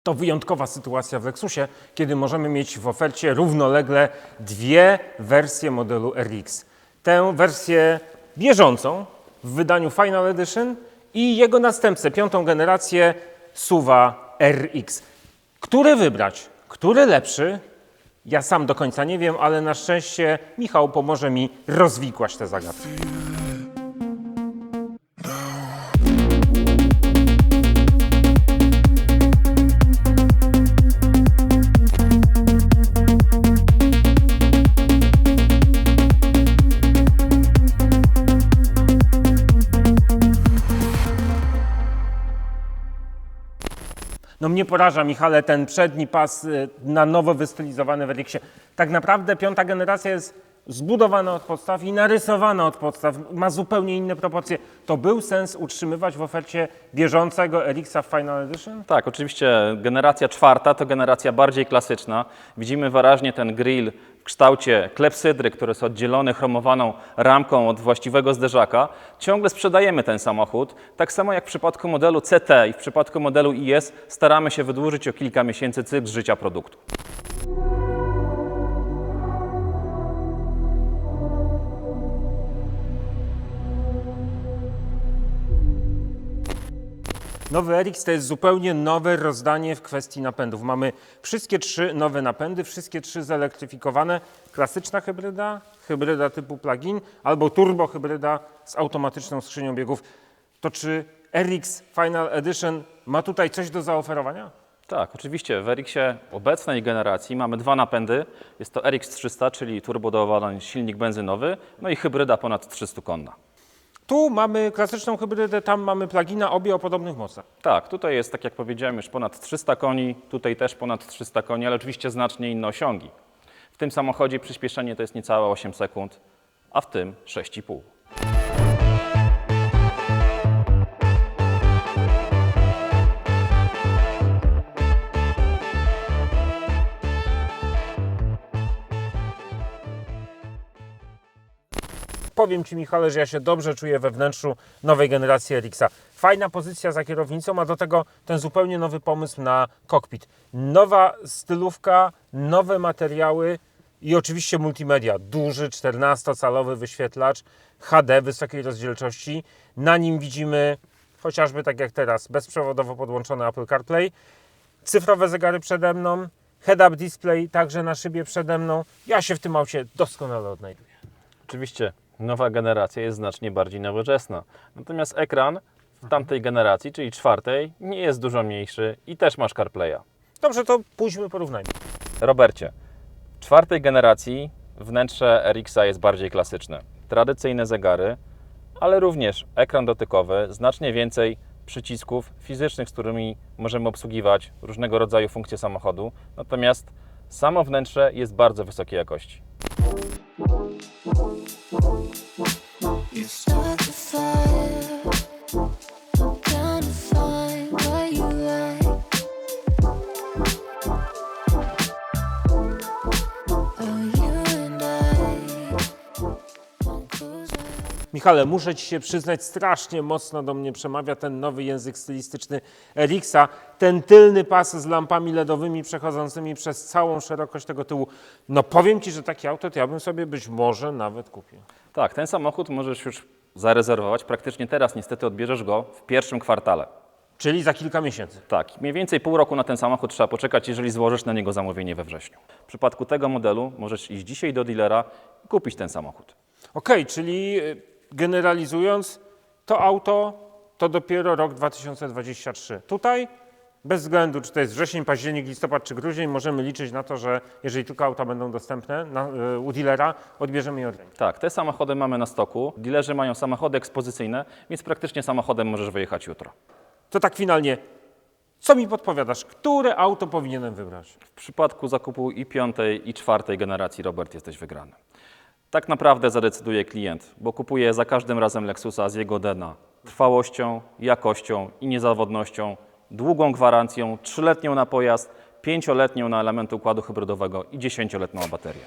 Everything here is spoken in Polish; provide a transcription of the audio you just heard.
To wyjątkowa sytuacja w Lexusie, kiedy możemy mieć w ofercie równolegle dwie wersje modelu RX. Tę wersję bieżącą w wydaniu Final Edition i jego następcę, piątą generację SUV-a RX. Który wybrać? Który lepszy? Ja sam do końca nie wiem, ale na szczęście Michał pomoże mi rozwikłać tę zagadkę. No mnie poraża, Michale, ten przedni pas na nowo wystylizowany w RX-ie. Tak naprawdę piąta generacja jest zbudowana od podstaw i narysowana od podstaw. Ma zupełnie inne proporcje. To był sens utrzymywać w ofercie bieżącego RX-a w Final Edition? Tak, oczywiście generacja czwarta to generacja bardziej klasyczna. Widzimy wyraźnie ten grill w kształcie klepsydry, który jest oddzielony chromowaną ramką od właściwego zderzaka. Ciągle sprzedajemy ten samochód. Tak samo jak w przypadku modelu CT i w przypadku modelu IS staramy się wydłużyć o kilka miesięcy cykl życia produktu. Nowy RX to jest zupełnie nowe rozdanie w kwestii napędów. Mamy wszystkie trzy nowe napędy, wszystkie trzy zelektryfikowane. Klasyczna hybryda, hybryda typu plug-in albo turbohybryda z automatyczną skrzynią biegów. To czy RX Final Edition ma tutaj coś do zaoferowania? Tak, oczywiście w RX-ie obecnej generacji mamy dwa napędy. Jest to RX300, czyli turbodowolny silnik benzynowy, no i hybryda ponad 300-konna. Tu mamy klasyczną hybrydę, tam mamy plugina, obie o podobnych mocach. Tak, tutaj jest, tak jak powiedziałem, już ponad 300 koni, tutaj też ponad 300 koni, ale oczywiście znacznie inne osiągi. W tym samochodzie przyspieszenie to jest niecałe 8 sekund, a w tym 6,5. Powiem Ci, Michale, że ja się dobrze czuję we wnętrzu nowej generacji RX-a. Fajna pozycja za kierownicą, a do tego ten zupełnie nowy pomysł na kokpit. Nowa stylówka, nowe materiały i oczywiście multimedia. Duży 14-calowy wyświetlacz HD wysokiej rozdzielczości. Na nim widzimy chociażby tak jak teraz bezprzewodowo podłączony Apple CarPlay, cyfrowe zegary przede mną, head-up display także na szybie przede mną. Ja się w tym aucie doskonale odnajduję. Oczywiście nowa generacja jest znacznie bardziej nowoczesna, natomiast ekran w tamtej generacji, czyli czwartej, nie jest dużo mniejszy i też masz CarPlaya. Dobrze, to pójdźmy, porównajmy. Robercie, w czwartej generacji wnętrze RX-a jest bardziej klasyczne. Tradycyjne zegary, ale również ekran dotykowy, znacznie więcej przycisków fizycznych, z którymi możemy obsługiwać różnego rodzaju funkcje samochodu, natomiast samo wnętrze jest bardzo wysokiej jakości. You start the fire. I'm trying to find what you like. Oh, you and I won't close our Michale, muszę Ci się przyznać, strasznie mocno do mnie przemawia ten nowy język stylistyczny RX-a. Ten tylny pas z lampami LEDowymi przechodzącymi przez całą szerokość tego tyłu. No powiem Ci, że takie auto to ja bym sobie być może nawet kupił. Tak, ten samochód możesz już zarezerwować. Praktycznie teraz niestety odbierzesz go w pierwszym kwartale. Czyli za kilka miesięcy. Tak, mniej więcej pół roku na ten samochód trzeba poczekać, jeżeli złożysz na niego zamówienie we wrześniu. W przypadku tego modelu możesz iść dzisiaj do dealera i kupić ten samochód. Okej, czyli generalizując, to auto to dopiero rok 2023. Tutaj bez względu, czy to jest wrzesień, październik, listopad czy grudzień, możemy liczyć na to, że jeżeli tylko auta będą dostępne u dealera, odbierzemy je od ręki. Tak, te samochody mamy na stoku. Dealerzy mają samochody ekspozycyjne, więc praktycznie samochodem możesz wyjechać jutro. To tak finalnie, co mi podpowiadasz? Które auto powinienem wybrać? W przypadku zakupu i piątej, i czwartej generacji, Robert, jesteś wygrany. Tak naprawdę zadecyduje klient, bo kupuje za każdym razem Lexusa z jego DNA trwałością, jakością i niezawodnością, długą gwarancją, 3-letnią na pojazd, 5-letnią na elementy układu hybrydowego i 10-letnią baterię.